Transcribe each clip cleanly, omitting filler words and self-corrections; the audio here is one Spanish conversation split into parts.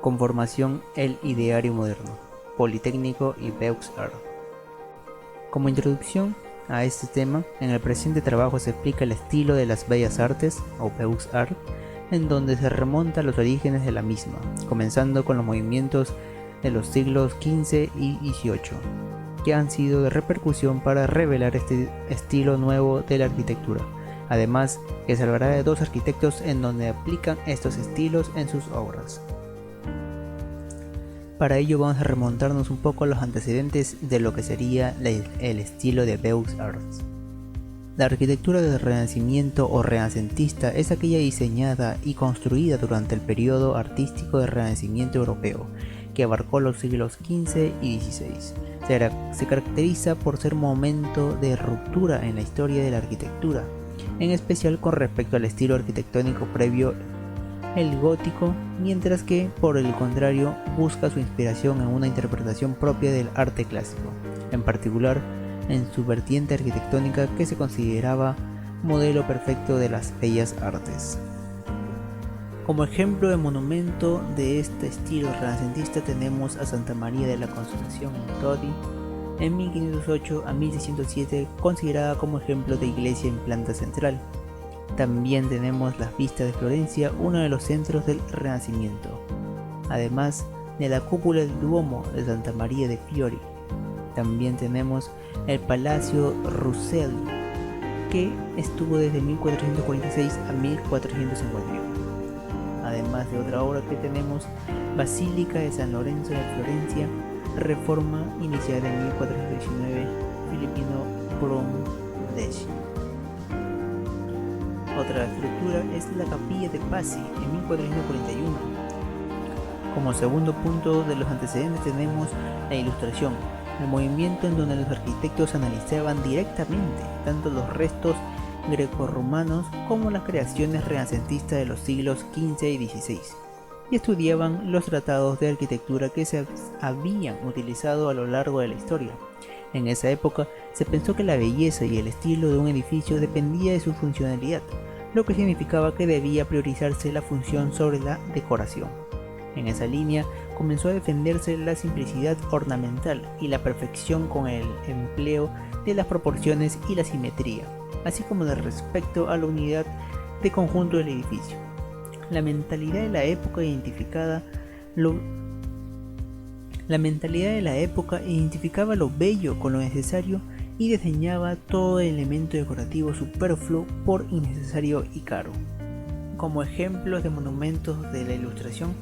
Conformación El Ideario Moderno, Politécnico y Beaux-Arts. Como introducción a este tema, en el presente trabajo se explica el estilo de las Bellas Artes o Beaux-Arts, en donde se remonta a los orígenes de la misma, comenzando con los movimientos de los siglos XV y XVIII, que han sido de repercusión para revelar este estilo nuevo de la arquitectura. Además, que se hablará de dos arquitectos en donde aplican estos estilos en sus obras. Para ello vamos a remontarnos un poco a los antecedentes de lo que sería el estilo de Beaux-Arts. La arquitectura del Renacimiento o renacentista es aquella diseñada y construida durante el periodo artístico del Renacimiento europeo, que abarcó los siglos XV y XVI. Se caracteriza por ser un momento de ruptura en la historia de la arquitectura, en especial con respecto al estilo arquitectónico previo, el gótico, mientras que, por el contrario, busca su inspiración en una interpretación propia del arte clásico, en particular en su vertiente arquitectónica que se consideraba modelo perfecto de las bellas artes. Como ejemplo de monumento de este estilo renacentista tenemos a Santa María de la Consolación en Todi, en 1508 a 1607, considerada como ejemplo de iglesia en planta central. También tenemos las vistas de Florencia, uno de los centros del Renacimiento, además de la cúpula del Duomo de Santa María de Fiori. También tenemos el Palacio Russelli, que estuvo desde 1446 a 1451. Además de otra obra que tenemos, Basílica de San Lorenzo de Florencia, reforma iniciada en 1419, Filippino Brunelleschi. Otra estructura es la Capilla de Pazzi en 1441. Como segundo punto de los antecedentes tenemos la Ilustración, el movimiento en donde los arquitectos analizaban directamente tanto los restos grecorromanos como las creaciones renacentistas de los siglos XV y XVI, y estudiaban los tratados de arquitectura que se habían utilizado a lo largo de la historia. En esa época se pensó que la belleza y el estilo de un edificio dependía de su funcionalidad, lo que significaba que debía priorizarse la función sobre la decoración. En esa línea comenzó a defenderse la simplicidad ornamental y la perfección con el empleo de las proporciones y la simetría, así como de respecto a la unidad de conjunto del edificio. La mentalidad de la época identificaba lo bello con lo necesario y diseñaba todo elemento decorativo superfluo por innecesario y caro. Como ejemplos de monumentos de la Ilustración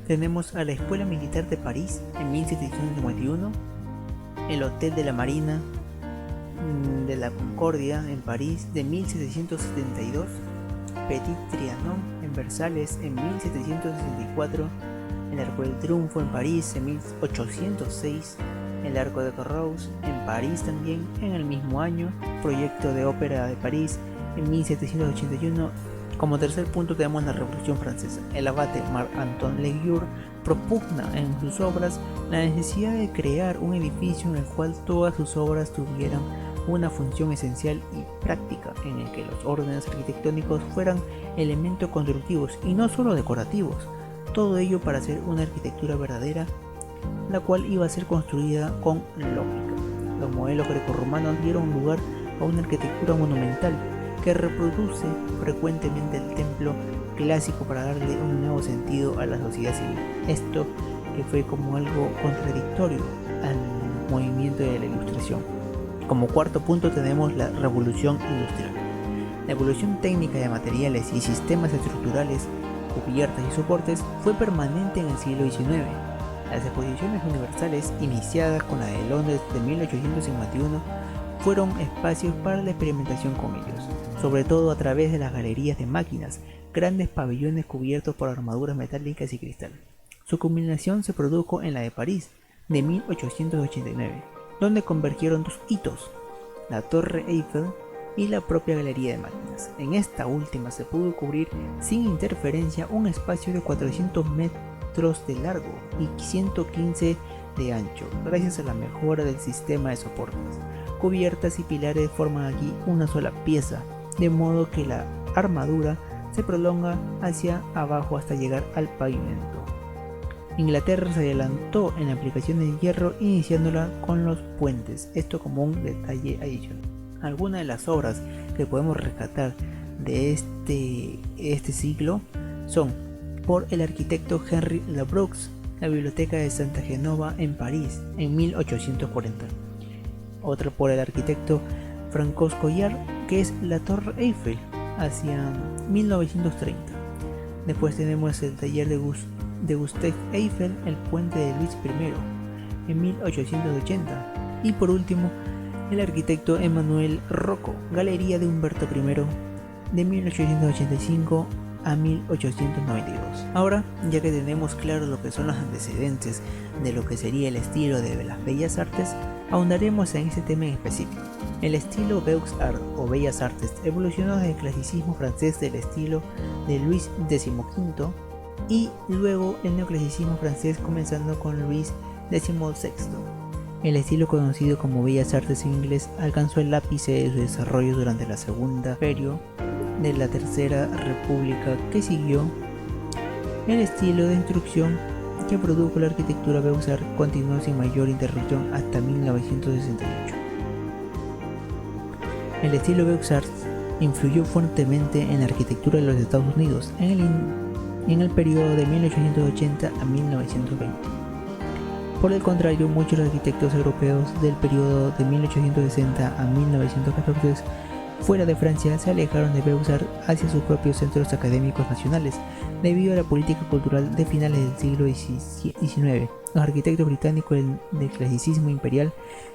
tenemos a la Escuela Militar de París en 1751, el Hotel de la Marina de la Concordia en París de 1772, Petit Trianon en Versalles en 1764, el Arco del Triunfo en París en 1806, el Arco de Carrous en París también en el mismo año, Proyecto de Ópera de París en 1781. Como tercer punto tenemos la Revolución Francesa. El abate Marc-Antoine Leguier propugna en sus obras la necesidad de crear un edificio en el cual todas sus obras tuvieran una función esencial y práctica, en el que los órdenes arquitectónicos fueran elementos constructivos y no solo decorativos, todo ello para hacer una arquitectura verdadera, la cual iba a ser construida con lógica. Los modelos grecorromanos dieron lugar a una arquitectura monumental que reproduce frecuentemente el templo clásico para darle un nuevo sentido a la sociedad civil. Esto que fue como algo contradictorio al movimiento de la Ilustración. Como cuarto punto tenemos la Revolución Industrial. La evolución técnica de materiales y sistemas estructurales, cubiertas y soportes fue permanente en el siglo XIX. Las exposiciones universales, iniciadas con la de Londres de 1851, fueron espacios para la experimentación con ellos, sobre todo a través de las galerías de máquinas, grandes pabellones cubiertos por armaduras metálicas y cristal. Su culminación se produjo en la de París de 1889, donde convergieron dos hitos, la Torre Eiffel y la propia galería de máquinas. En esta última se pudo cubrir sin interferencia un espacio de 400 metros de largo y 115 de ancho, gracias a la mejora del sistema de soportes. Cubiertas y pilares forman aquí una sola pieza, de modo que la armadura se prolonga hacia abajo hasta llegar al pavimento. Inglaterra se adelantó en la aplicación del hierro iniciándola con los puentes, esto como un detalle adicional. Algunas de las obras que podemos rescatar de este siglo son por el arquitecto Henry Labroux, la Biblioteca de Santa Genova en París en 1840. Otra por el arquitecto Francois Collard, que es la Torre Eiffel hacia 1930. Después tenemos el taller de Gustave Eiffel, el puente de Luis I en 1880. Y por último, el arquitecto Emmanuel Rocco, Galería de Humberto I de 1885 a 1892. Ahora, ya que tenemos claro lo que son los antecedentes de lo que sería el estilo de las Bellas Artes, ahondaremos en este tema en específico. El estilo Beaux Arts o Bellas Artes evolucionó desde el clasicismo francés del estilo de Luis XV y luego el neoclasicismo francés comenzando con Luis XVI. El estilo conocido como Bellas Artes en inglés alcanzó el ápice de su desarrollo durante la segunda periodo de la Tercera República, que siguió el estilo de instrucción que produjo la arquitectura Beaux Arts continuó sin mayor interrupción hasta 1968. El estilo Beaux Arts influyó fuertemente en la arquitectura de los Estados Unidos en el periodo de 1880 a 1920. Por el contrario, muchos arquitectos europeos del periodo de 1860 a 1914 fuera de Francia se alejaron de Beaux Arts hacia sus propios centros académicos nacionales debido a la política cultural de finales del siglo XIX. Los arquitectos británicos del clasicismo imperial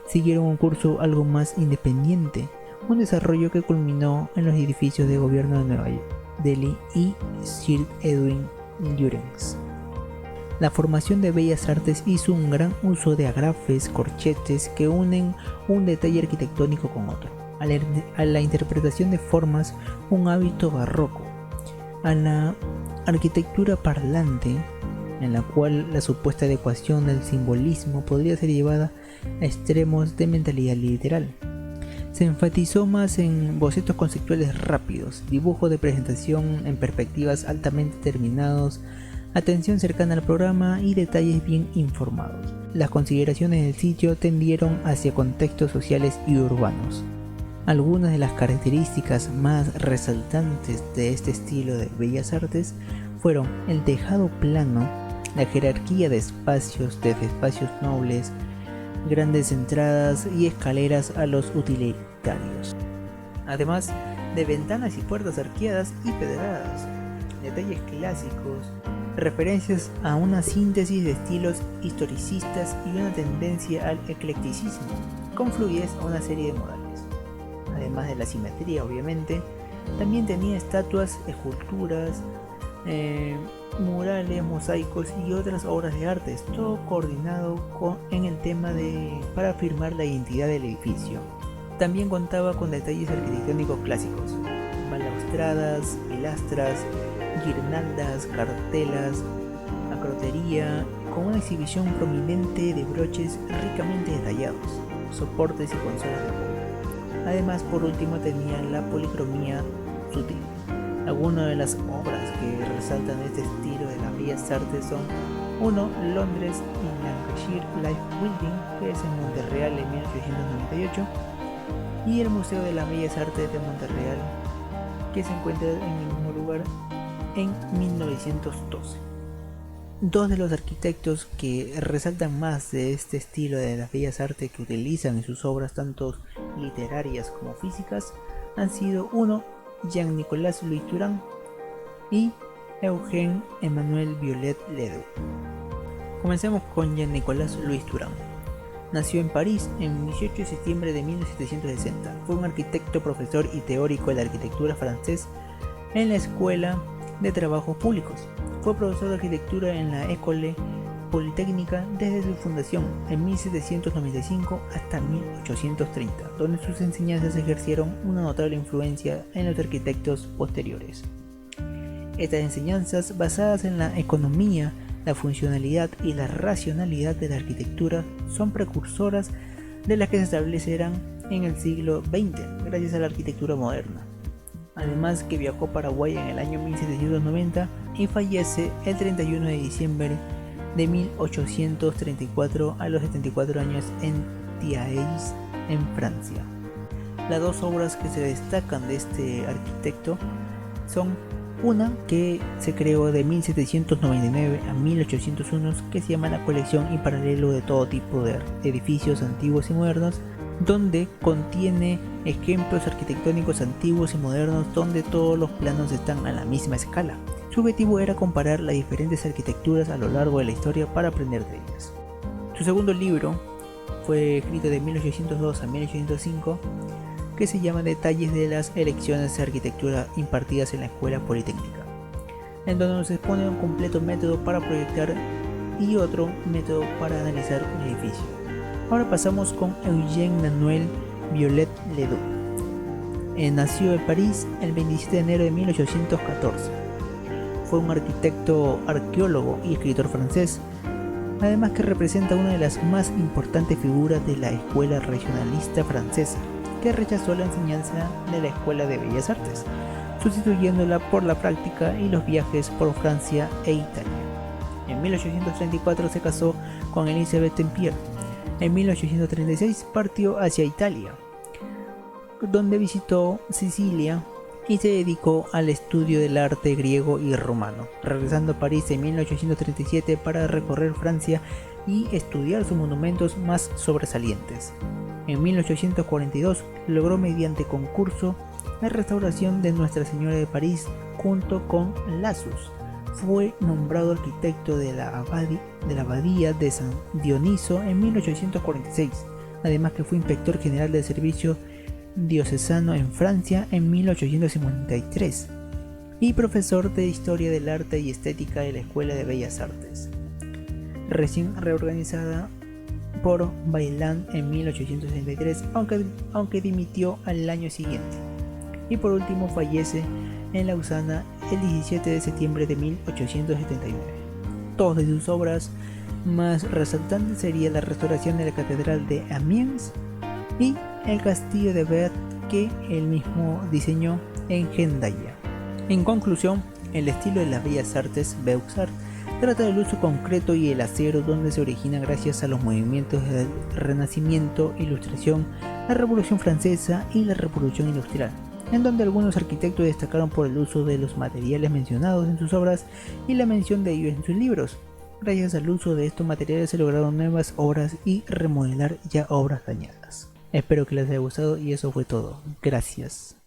siguieron un curso algo más independiente, un desarrollo que culminó en los edificios de gobierno de Nueva Delhi y Sir Edwin Lutyens. La formación de Bellas Artes hizo un gran uso de agrafes, corchetes que unen un detalle arquitectónico con otro, a la interpretación de formas, un hábito barroco, a la arquitectura parlante, en la cual la supuesta adecuación del simbolismo podría ser llevada a extremos de mentalidad literal. Se enfatizó más en bocetos conceptuales rápidos, dibujo de presentación en perspectivas altamente terminados, atención cercana al programa y detalles bien informados. Las consideraciones del sitio tendieron hacia contextos sociales y urbanos. Algunas de las características más resaltantes de este estilo de Bellas Artes fueron el tejado plano, la jerarquía de espacios desde espacios nobles, grandes entradas y escaleras a los utilitarios, además de ventanas y puertas arqueadas y pedradas, detalles clásicos, referencias a una síntesis de estilos historicistas y una tendencia al eclecticismo, con fluidez a una serie de modales. Además de la simetría, obviamente, también tenía estatuas, esculturas, murales, mosaicos y otras obras de arte, todo coordinado en el tema para afirmar la identidad del edificio. También contaba con detalles arquitectónicos clásicos, balaustradas, pilastras, guirnaldas, cartelas, acrotería, con una exhibición prominente de broches ricamente detallados, soportes y consolas de apoyo. Además, por último, tenía la policromía sutil. Algunas de las obras que resaltan este estilo de las Bellas Artes son 1. Londres y Lancashire Life Building, que es en Montreal en 1898, y el Museo de las Bellas Artes de Montreal, que se encuentra en el mismo lugar en 1912. Dos de los arquitectos que resaltan más de este estilo de las Bellas Artes que utilizan en sus obras tanto literarias como físicas han sido 1. Jean-Nicolas Louis Turán y Eugène Emmanuel Viollet-le-Duc. Comencemos con Jean-Nicolas Louis Turán. Nació en París en 18 de septiembre de 1760. Fue un arquitecto, profesor y teórico de la arquitectura francés en la Escuela de Trabajos Públicos. Fue profesor de arquitectura en la École Politécnica desde su fundación en 1795 hasta 1830, donde sus enseñanzas ejercieron una notable influencia en los arquitectos posteriores. Estas enseñanzas, basadas en la economía, la funcionalidad y la racionalidad de la arquitectura, son precursoras de las que se establecerán en el siglo XX gracias a la arquitectura moderna. Además que viajó a Paraguay en el año 1790 y fallece el 31 de diciembre de 1834 a los 74 años en Thiais, en Francia. Las dos obras que se destacan de este arquitecto son una que se creó de 1799 a 1801, que se llama la colección y paralelo de todo tipo de edificios antiguos y modernos, donde contiene ejemplos arquitectónicos antiguos y modernos donde todos los planos están a la misma escala. Su objetivo era comparar las diferentes arquitecturas a lo largo de la historia para aprender de ellas. Su segundo libro fue escrito de 1802 a 1805, que se llama Detalles de las elecciones de arquitectura impartidas en la Escuela Politécnica, en donde nos expone un completo método para proyectar y otro método para analizar un edificio. Ahora pasamos con Eugène Manuel Viollet-le-Duc. Nació en París el 27 de enero de 1814. Fue un arquitecto, arqueólogo y escritor francés, además que representa una de las más importantes figuras de la escuela regionalista francesa, que rechazó la enseñanza de la Escuela de Bellas Artes, sustituyéndola por la práctica y los viajes por Francia e Italia. En 1834 se casó con Elisabeth Tempier. En 1836 partió hacia Italia, donde visitó Sicilia y se dedicó al estudio del arte griego y romano, regresando a París en 1837 para recorrer Francia y estudiar sus monumentos más sobresalientes. En 1842 logró mediante concurso la restauración de Nuestra Señora de París junto con Lassus. Fue nombrado arquitecto de la abadía de San Dioniso en 1846, además que fue inspector general del servicio diocesano en Francia en 1853 y profesor de Historia del Arte y Estética de la Escuela de Bellas Artes, recién reorganizada por Vaillant en 1863, aunque dimitió al año siguiente. Y por último fallece en Lausana el 17 de septiembre de 1879. Dos de sus obras más resaltantes serían la restauración de la Catedral de Amiens y el Castillo de Bert, que él mismo diseñó en Hendaya. En conclusión, el estilo de las Bellas Artes, Beaux-Arts, trata del uso concreto y el acero, donde se origina gracias a los movimientos del Renacimiento, Ilustración, la Revolución Francesa y la Revolución Industrial, en donde algunos arquitectos destacaron por el uso de los materiales mencionados en sus obras y la mención de ellos en sus libros. Gracias al uso de estos materiales se lograron nuevas obras y remodelar ya obras dañadas. Espero que les haya gustado y eso fue todo. Gracias.